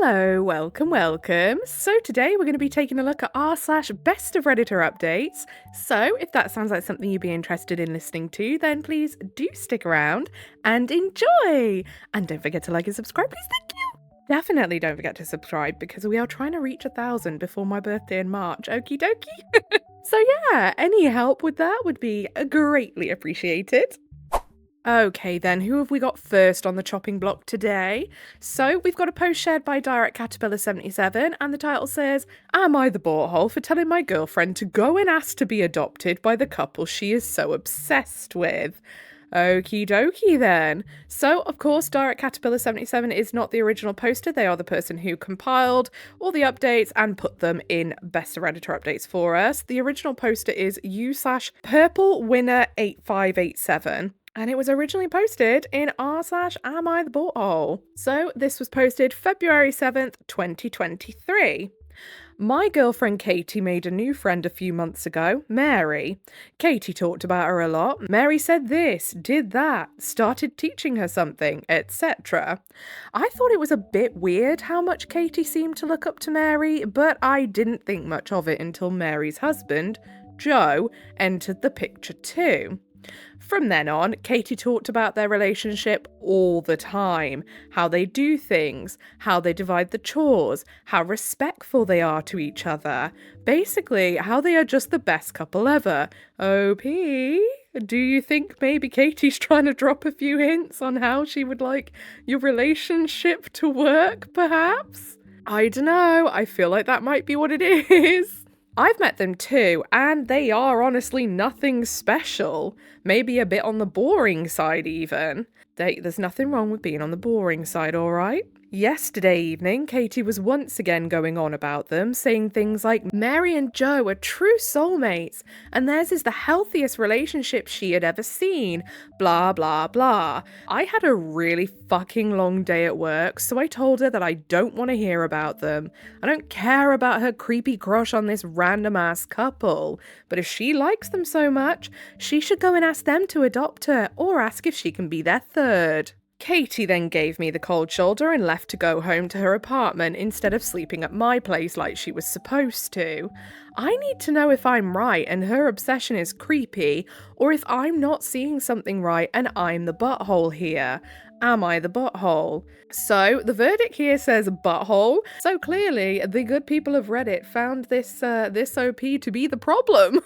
Hello, welcome. So today we're going to be taking a look at r/best of Redditor updates. So if that sounds like something you'd be interested in listening to, then please do stick around and enjoy. And don't forget to like and subscribe, please. Thank you. Definitely don't forget to subscribe because we are trying to reach 1,000 before my birthday in March. Okie dokie. So yeah, any help with that would be greatly appreciated. Okay then, who have we got first on the chopping block today? So we've got a post shared by Direct Caterpillar 77 and the title says, "Am I the butthole for telling my girlfriend to go and ask to be adopted by the couple she is so obsessed with?" Okie dokie then. So, of course, Direct Caterpillar 77 is not the original poster. They are the person who compiled all the updates and put them in Best of Redditor updates for us. The original poster is u/purplewinner8587. And it was originally posted in r/am I the butthole. So this was posted February 7th, 2023. My girlfriend Katie made a new friend a few months ago, Mary. Katie talked about her a lot. Mary said this, did that, started teaching her something, etc. I thought it was a bit weird how much Katie seemed to look up to Mary, but I didn't think much of it until Mary's husband, Joe, entered the picture too. From then on, Katie talked about their relationship all the time, how they do things, how they divide the chores, how respectful they are to each other. Basically, how they are just the best couple ever. OP, do you think maybe Katie's trying to drop a few hints on how she would like your relationship to work, perhaps? I don't know, I feel like that might be what it is. I've met them too, and they are honestly nothing special. Maybe a bit on the boring side even. There's nothing wrong with being on the boring side, alright? Yesterday evening, Katie was once again going on about them, saying things like Mary and Joe are true soulmates, and theirs is the healthiest relationship she had ever seen, blah blah blah. I had a really fucking long day at work, so I told her that I don't want to hear about them. I don't care about her creepy crush on this random ass couple, but if she likes them so much, she should go and ask them to adopt her, or ask if she can be their third. Katie then gave me the cold shoulder and left to go home to her apartment instead of sleeping at my place like she was supposed to. I need to know if I'm right and her obsession is creepy, or if I'm not seeing something right and I'm the butthole here. Am I the butthole? So the verdict here says butthole. So clearly the good people of Reddit found this OP to be the problem.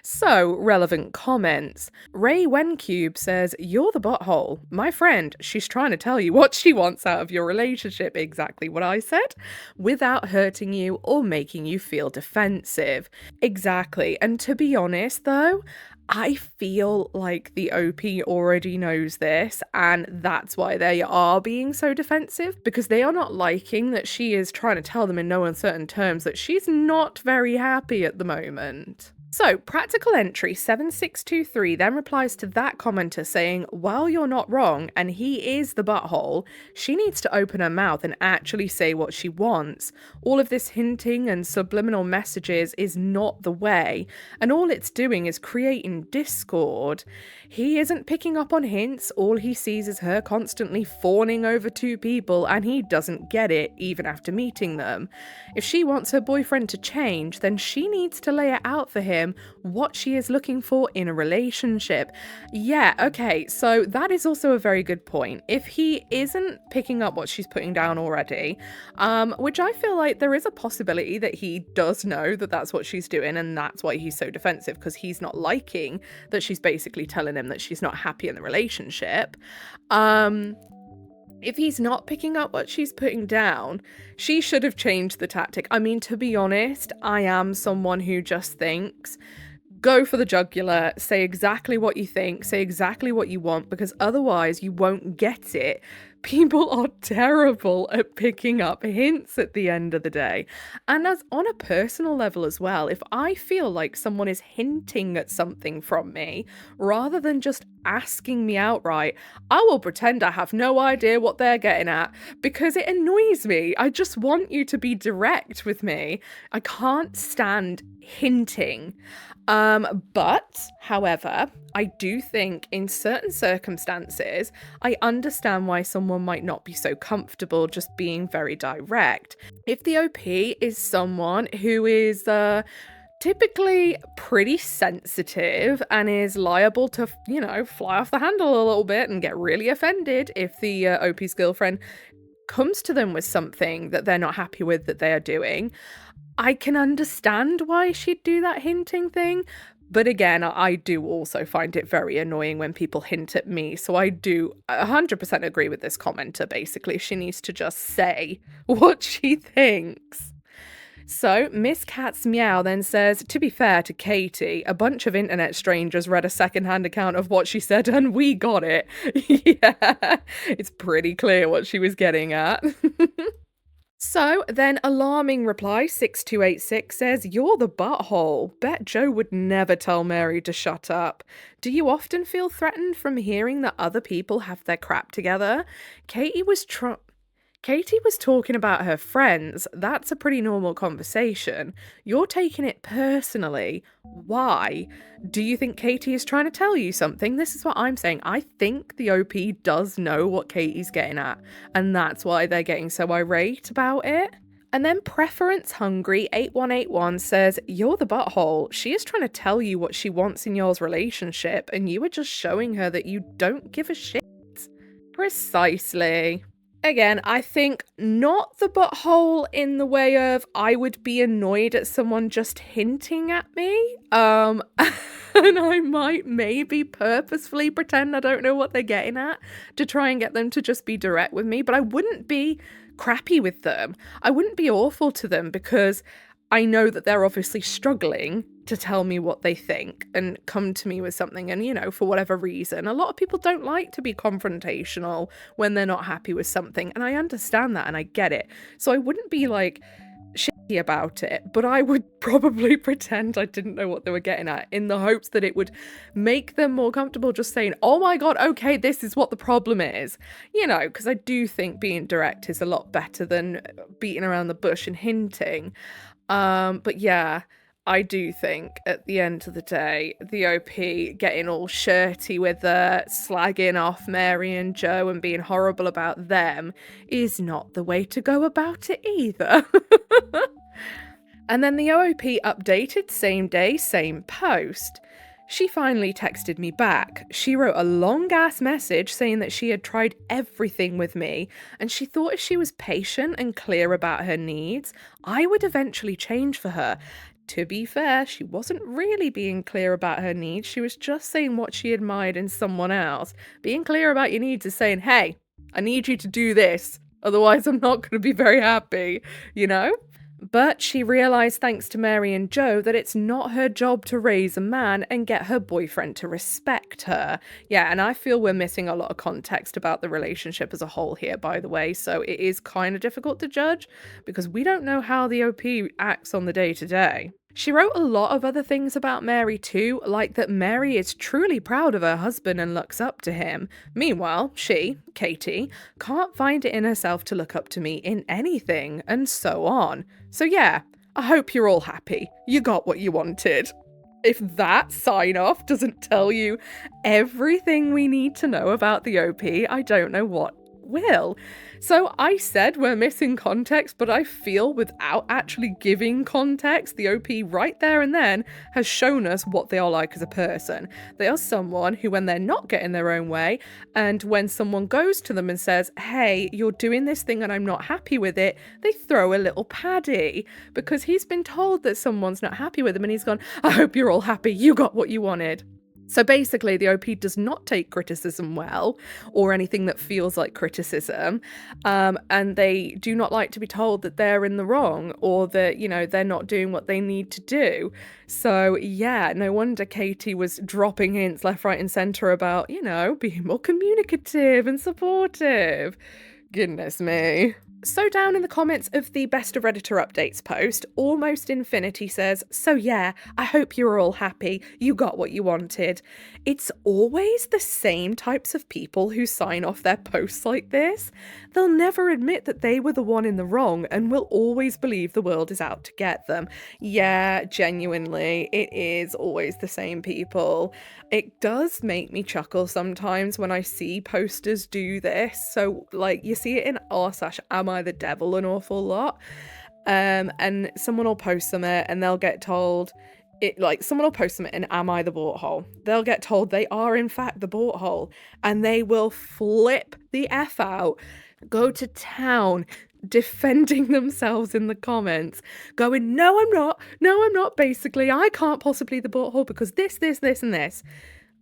So, relevant comments. Ray Wencube says, "You're the butthole. My friend, she's trying to tell you what she wants out of your relationship," exactly what I said, "without hurting you or making you feel defensive." Exactly. And to be honest though, I feel like the OP already knows this, and that's why they are being so defensive, because they are not liking that she is trying to tell them in no uncertain terms that she's not very happy at the moment. So, Practical Entry 7623 then replies to that commenter saying, "While you're not wrong, and he is the butthole, she needs to open her mouth and actually say what she wants. All of this hinting and subliminal messages is not the way, and all it's doing is creating discord. He isn't picking up on hints, all he sees is her constantly fawning over two people, and he doesn't get it, even after meeting them. If she wants her boyfriend to change, then she needs to lay it out for him what she is looking for in a relationship." Yeah, okay, so that is also a very good point. If he isn't picking up what she's putting down already, which I feel like there is a possibility that he does know that that's what she's doing and that's why he's so defensive, because he's not liking that she's basically telling him that she's not happy in the relationship. If he's not picking up what she's putting down, she should have changed the tactic. I mean, to be honest, I am someone who just thinks, go for the jugular, say exactly what you think, say exactly what you want, because otherwise you won't get it. People are terrible at picking up hints at the end of the day. And as on a personal level as well, if I feel like someone is hinting at something from me, rather than just asking me outright, I will pretend I have no idea what they're getting at because it annoys me. I just want you to be direct with me. I can't stand hinting. But, however, I do think in certain circumstances, I understand why someone might not be so comfortable just being very direct. If the OP is someone who is typically pretty sensitive and is liable to, fly off the handle a little bit and get really offended if the OP's girlfriend comes to them with something that they're not happy with that they are doing, I can understand why she'd do that hinting thing. But again, I do also find it very annoying when people hint at me. So I do 100% agree with this commenter, basically. She needs to just say what she thinks. So Miss Cat's Meow then says, to be fair to Katie, a bunch of internet strangers read a secondhand account of what she said and we got it. Yeah, it's pretty clear what she was getting at. So then alarming reply 6286 says, you're the butthole. Bet Joe would never tell Mary to shut up. Do you often feel threatened from hearing that other people have their crap together? Katie was talking about her friends. That's a pretty normal conversation. You're taking it personally. Why? Do you think Katie is trying to tell you something? This is what I'm saying. I think the OP does know what Katie's getting at, and that's why they're getting so irate about it. And then Preference Hungry 8181 says, you're the butthole. She is trying to tell you what she wants in your relationship, and you are just showing her that you don't give a shit. Precisely. Again, I think not the butthole in the way of I would be annoyed at someone just hinting at me. And I might maybe purposefully pretend I don't know what they're getting at to try and get them to just be direct with me. But I wouldn't be crappy with them. I wouldn't be awful to them because I know that they're obviously struggling to tell me what they think and come to me with something. And, for whatever reason, a lot of people don't like to be confrontational when they're not happy with something. And I understand that and I get it. So I wouldn't be like shitty about it, but I would probably pretend I didn't know what they were getting at in the hopes that it would make them more comfortable just saying, oh my God, okay, this is what the problem is. Because I do think being direct is a lot better than beating around the bush and hinting. But yeah, I do think at the end of the day, the OP getting all shirty with slagging off Mary and Joe and being horrible about them is not the way to go about it either. And then the OP updated same day, same post. She finally texted me back. She wrote a long-ass message saying that she had tried everything with me, and she thought if she was patient and clear about her needs, I would eventually change for her. To be fair, she wasn't really being clear about her needs. She was just saying what she admired in someone else. Being clear about your needs is saying, hey, I need you to do this. Otherwise, I'm not going to be very happy, But she realised, thanks to Mary and Joe, that it's not her job to raise a man and get her boyfriend to respect her. Yeah, and I feel we're missing a lot of context about the relationship as a whole here, by the way, so it is kind of difficult to judge because we don't know how the OP acts on the day-to-day. She wrote a lot of other things about Mary too, like that Mary is truly proud of her husband and looks up to him. Meanwhile, she, Katie, can't find it in herself to look up to me in anything, and so on. So yeah, I hope you're all happy. You got what you wanted. If that sign-off doesn't tell you everything we need to know about the OP, I don't know what will. So I said we're missing context, but I feel without actually giving context, the OP right there and then has shown us what they are like as a person. They are someone who, when they're not getting their own way, and when someone goes to them and says, hey, you're doing this thing and I'm not happy with it, they throw a little paddy because he's been told that someone's not happy with him and he's gone, I hope you're all happy, you got what you wanted. So basically, the OP does not take criticism well, or anything that feels like criticism, and they do not like to be told that they're in the wrong, or that, they're not doing what they need to do. So yeah, no wonder Katie was dropping hints left, right and centre about, being more communicative and supportive. Goodness me. So down in the comments of the Best of Redditor Updates post, Almost Infinity says, "So yeah, I hope you're all happy. You got what you wanted." It's always the same types of people who sign off their posts like this. They'll never admit that they were the one in the wrong and will always believe the world is out to get them. Yeah, genuinely, it is always the same people. It does make me chuckle sometimes when I see posters do this. So, like, you see it in r/am I the devil an awful lot. And someone will post something and they'll get told someone will post something in Am I the Bort Hole? They'll get told they are in fact the Bort Hole, and they will flip the F out, go to town, defending themselves in the comments, going, "No, I'm not, basically, I can't possibly the Bort Hole because this, and this."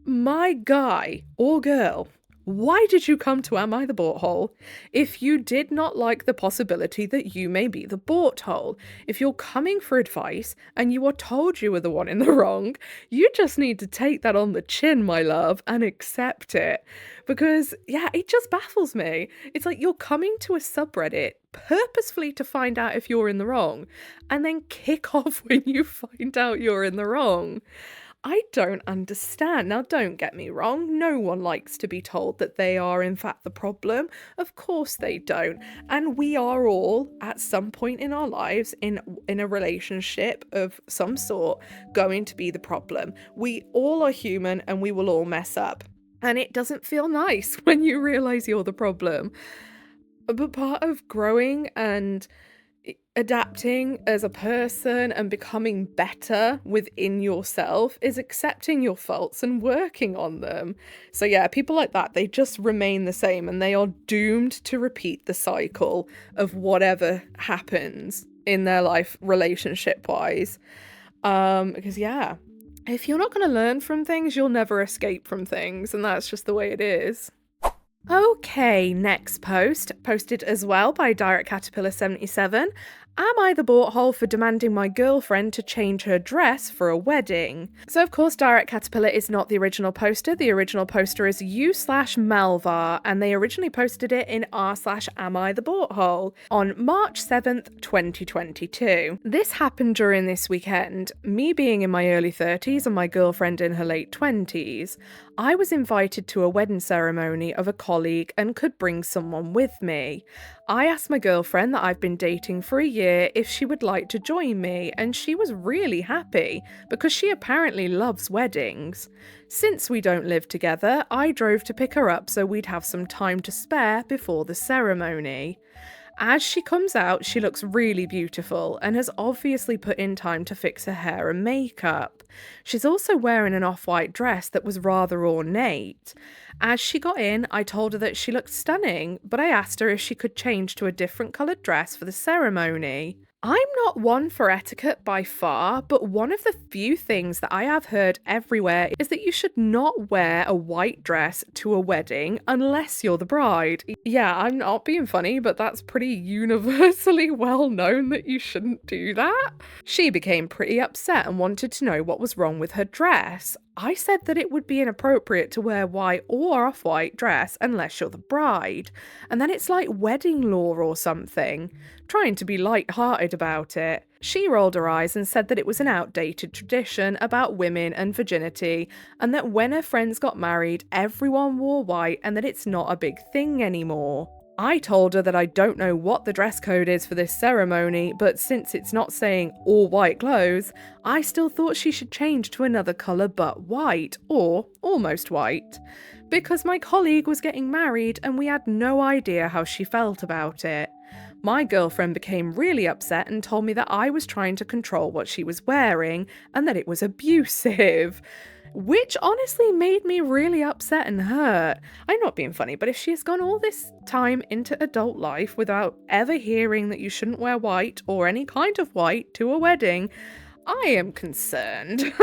My guy or girl, why did you come to Am I the Bort Hole? If you did not like the possibility that you may be the Bort Hole, if you're coming for advice and you are told you were the one in the wrong, you just need to take that on the chin, my love, and accept it. Because, yeah, it just baffles me. It's like you're coming to a subreddit purposefully to find out if you're in the wrong, and then kick off when you find out you're in the wrong. I don't understand. Now, don't get me wrong, no one likes to be told that they are in fact the problem. Of course they don't. And we are all, at some point in our lives, in a relationship of some sort, going to be the problem. We all are human and we will all mess up. And it doesn't feel nice when you realise you're the problem. But part of growing and adapting as a person and becoming better within yourself is accepting your faults and working on them. So yeah, people like that, they just remain the same and they are doomed to repeat the cycle of whatever happens in their life relationship wise. Because yeah, if you're not going to learn from things, you'll never escape from things, and that's just the way it is. Okay, next post, posted as well by Direct Caterpillar 77. Am I the Bort Hole for demanding my girlfriend to change her dress for a wedding? So of course Direct Caterpillar is not the original poster. The original poster is u/Malvar, and they originally posted it in r/Am I the Bort Hole on March 7th, 2022. This happened during this weekend. Me being in my early 30s and my girlfriend in her late 20s, I was invited to a wedding ceremony of a colleague and could bring someone with me. I asked my girlfriend that I've been dating for a year if she would like to join me, and she was really happy because she apparently loves weddings. Since we don't live together, I drove to pick her up so we'd have some time to spare before the ceremony. As she comes out, she looks really beautiful and has obviously put in time to fix her hair and makeup. She's also wearing an off-white dress that was rather ornate. As she got in, I told her that she looked stunning, but I asked her if she could change to a different coloured dress for the ceremony. I'm not one for etiquette by far, but one of the few things that I have heard everywhere is that you should not wear a white dress to a wedding unless you're the bride. Yeah, I'm not being funny, but that's pretty universally well known that you shouldn't do that. She became pretty upset and wanted to know what was wrong with her dress. I said that it would be inappropriate to wear white or off-white dress unless you're the bride. And then it's like wedding law or something. Trying to be light-hearted about it. She rolled her eyes and said that it was an outdated tradition about women and virginity, and that when her friends got married, everyone wore white and that it's not a big thing anymore. I told her that I don't know what the dress code is for this ceremony, but since it's not saying all white clothes, I still thought she should change to another colour but white, or almost white. Because my colleague was getting married and we had no idea how she felt about it. My girlfriend became really upset and told me that I was trying to control what she was wearing and that it was abusive. Which honestly made me really upset and hurt. I'm not being funny, but if she has gone all this time into adult life without ever hearing that you shouldn't wear white or any kind of white to a wedding, I am concerned.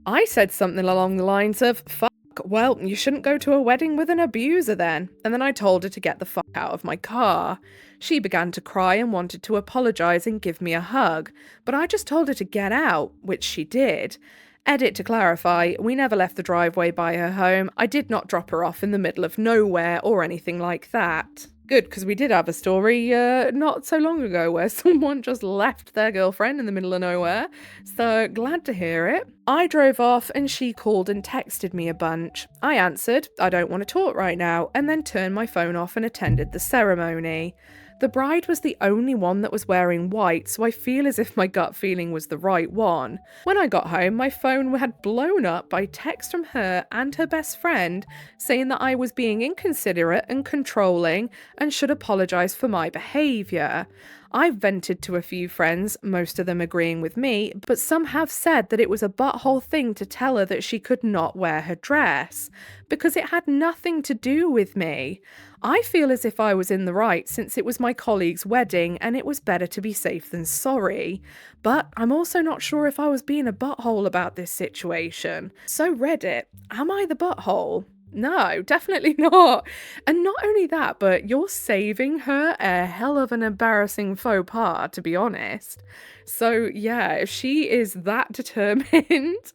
I said something along the lines of, "Fuck, well, you shouldn't go to a wedding with an abuser then." And then I told her to get the fuck out of my car. She began to cry and wanted to apologise and give me a hug, but I just told her to get out, which she did. Edit to clarify, we never left the driveway by her home. I did not drop her off in the middle of nowhere or anything like that. Good, because we did have a story not so long ago where someone just left their girlfriend in the middle of nowhere, so glad to hear it. I drove off and she called and texted me a bunch. I answered, I don't want to talk right now, and then turned my phone off and attended the ceremony. The bride was the only one that was wearing white, so I feel as if my gut feeling was the right one. When I got home, my phone had blown up by text from her and her best friend saying that I was being inconsiderate and controlling and should apologise for my behaviour. I vented to a few friends, most of them agreeing with me, but some have said that it was a butthole thing to tell her that she could not wear her dress, because it had nothing to do with me. I feel as if I was in the right since it was my colleague's wedding and it was better to be safe than sorry. But I'm also not sure if I was being a butthole about this situation. So Reddit, am I the butthole? No, definitely not. And not only that, but you're saving her a hell of an embarrassing faux pas, to be honest. So yeah, if she is that determined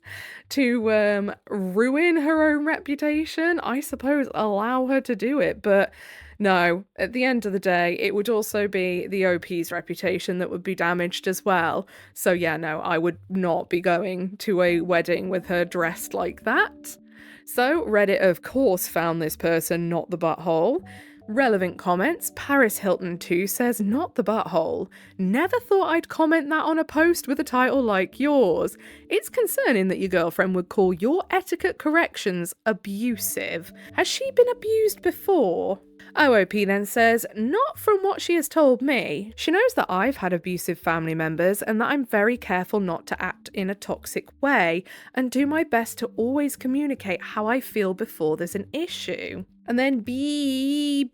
to ruin her own reputation, I suppose allow her to do it. But no, at the end of the day, it would also be the OP's reputation that would be damaged as well. So yeah, no, I would not be going to a wedding with her dressed like that. So Reddit, of course, found this person not the butthole. Relevant comments, Paris Hilton 2 says, not the butthole. Never thought I'd comment that on a post with a title like yours. It's concerning that your girlfriend would call your etiquette corrections abusive. Has she been abused before? OOP then says, not from what she has told me. She knows that I've had abusive family members and that I'm very careful not to act in a toxic way and do my best to always communicate how I feel before there's an issue. And then B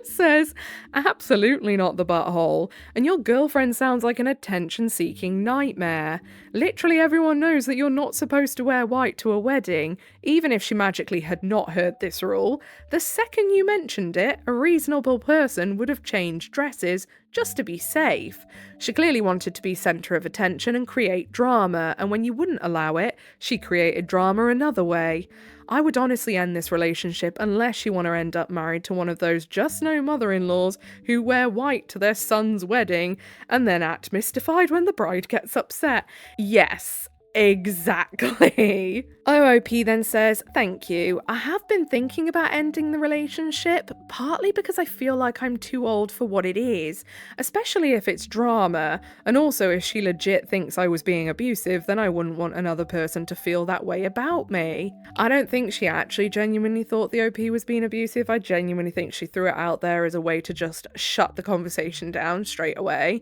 says, absolutely not the butthole. And your girlfriend sounds like an attention-seeking nightmare. Literally everyone knows that you're not supposed to wear white to a wedding, even if she magically had not heard this rule. The second you mentioned it, a reasonable person would have changed dresses just to be safe. She clearly wanted to be centre of attention and create drama, and when you wouldn't allow it, she created drama another way. I would honestly end this relationship unless you want to end up married to one of those just no mother-in-laws who wear white to their son's wedding and then act mystified when the bride gets upset. Yes, exactly. OOP then says, thank you. I have been thinking about ending the relationship, partly because I feel like I'm too old for what it is, especially if it's drama, and also if she legit thinks I was being abusive, then I wouldn't want another person to feel that way about me. I don't think she actually genuinely thought the OP was being abusive. I genuinely think she threw it out there as a way to just shut the conversation down straight away.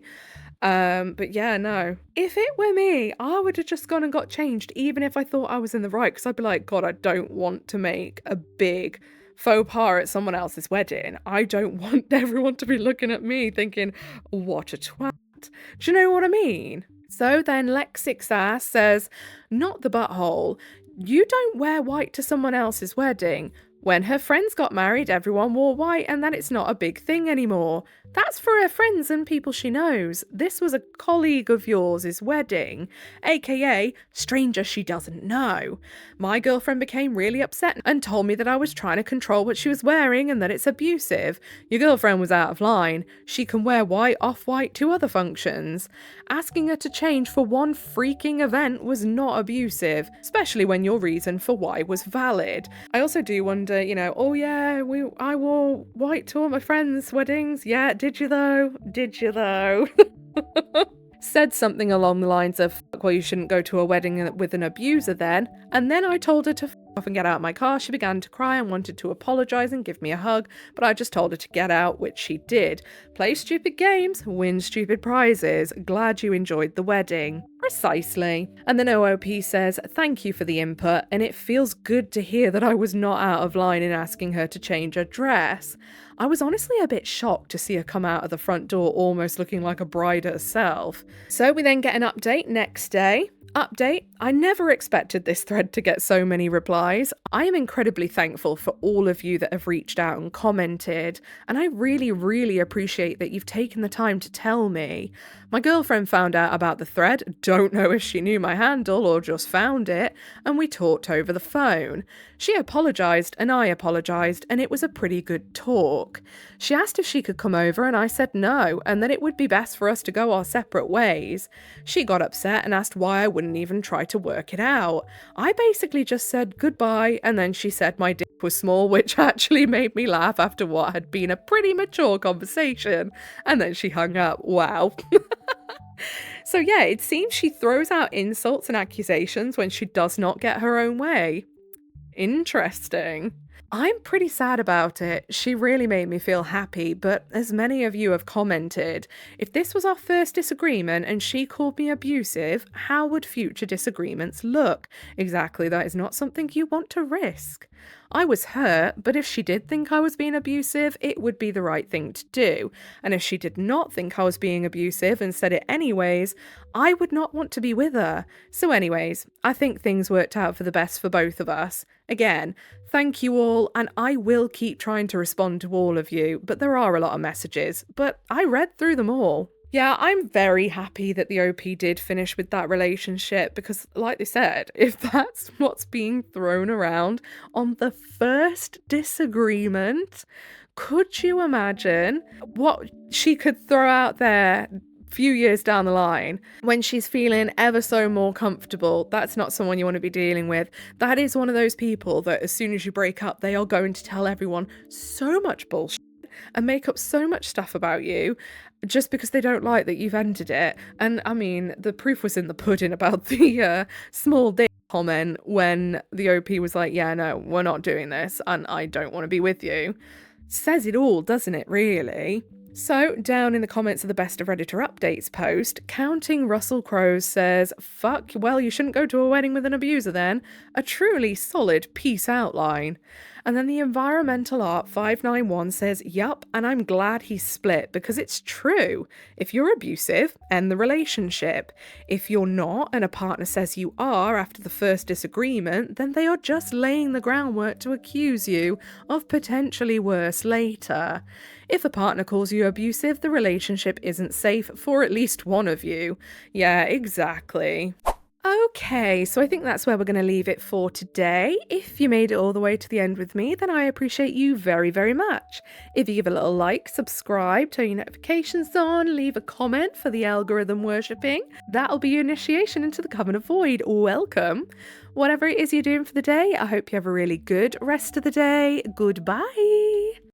But yeah, no. If it were me, I would have just gone and got changed, even if I thought I was in the right, because I'd be like, God, I don't want to make a big faux pas at someone else's wedding. I don't want everyone to be looking at me thinking, what a twat. Do you know what I mean? So then Lexixass says, not the butthole. You don't wear white to someone else's wedding. When her friends got married, everyone wore white, and then it's not a big thing anymore. That's for her friends and people she knows. This was a colleague of yours' wedding, aka stranger she doesn't know. My girlfriend became really upset and told me that I was trying to control what she was wearing and that it's abusive. Your girlfriend was out of line. She can wear white, off-white to other functions. Asking her to change for one freaking event was not abusive, especially when your reason for why was valid. I also do wonder, oh yeah, I wore white to all my friends' weddings. Yeah, did you though? Did you though? Said something along the lines of, well, you shouldn't go to a wedding with an abuser then. And then I told her to f off and get out of my car. She began to cry and wanted to apologise and give me a hug, but I just told her to get out, which she did. Play stupid games, win stupid prizes. Glad you enjoyed the wedding. Precisely. And then OOP says, thank you for the input, and it feels good to hear that I was not out of line in asking her to change her dress. I was honestly a bit shocked to see her come out of the front door almost looking like a bride herself. So we then get an update next day. Update: I never expected this thread to get so many replies. I am incredibly thankful for all of you that have reached out and commented, and I really appreciate that you've taken the time to tell me. My girlfriend found out about the thread, don't know if she knew my handle or just found it, and we talked over the phone. She apologised and I apologised, and it was a pretty good talk. She asked if she could come over and I said no, and that it would be best for us to go our separate ways. She got upset and asked why I wouldn't even try to work it out. I basically just said goodbye, and then she said my dick was small, which actually made me laugh after what had been a pretty mature conversation, and then she hung up. Wow. So yeah, it seems she throws out insults and accusations when she does not get her own way. Interesting. I'm pretty sad about it. She really made me feel happy, but as many of you have commented, if this was our first disagreement and she called me abusive, how would future disagreements look? Exactly, that is not something you want to risk. I was hurt, but if she did think I was being abusive, it would be the right thing to do. And if she did not think I was being abusive and said it anyways, I would not want to be with her. So anyways, I think things worked out for the best for both of us. Again, thank you all, and I will keep trying to respond to all of you, but there are a lot of messages, but I read through them all. Yeah, I'm very happy that the OP did finish with that relationship because, like they said, if that's what's being thrown around on the first disagreement, could you imagine what she could throw out there few years down the line when she's feeling ever so more comfortable? That's not someone you want to be dealing with. That is one of those people that as soon as you break up, they are going to tell everyone so much bullshit and make up so much stuff about you just because they don't like that you've ended it. And I mean, the proof was in the pudding about the small dick comment when the OP was like, yeah, no, we're not doing this and I don't want to be with you. Says it all, doesn't it, really? So, down in the comments of the Best of Redditor Updates post, Counting Russell Crowe says, fuck, well, you shouldn't go to a wedding with an abuser then. A truly solid peace outline. And then the Environmental Art 591 says, yup, and I'm glad he's split because it's true. If you're abusive, end the relationship. If you're not, and a partner says you are after the first disagreement, then they are just laying the groundwork to accuse you of potentially worse later. If a partner calls you abusive, the relationship isn't safe for at least one of you. Yeah, exactly. Okay, so I think that's where we're going to leave it for today. If you made it all the way to the end with me, then I appreciate you very much. If you give a little like, subscribe, turn your notifications on, leave a comment for the algorithm worshipping, that'll be your initiation into the Coven of Void. Welcome. Whatever it is you're doing for the day, I hope you have a really good rest of the day. Goodbye.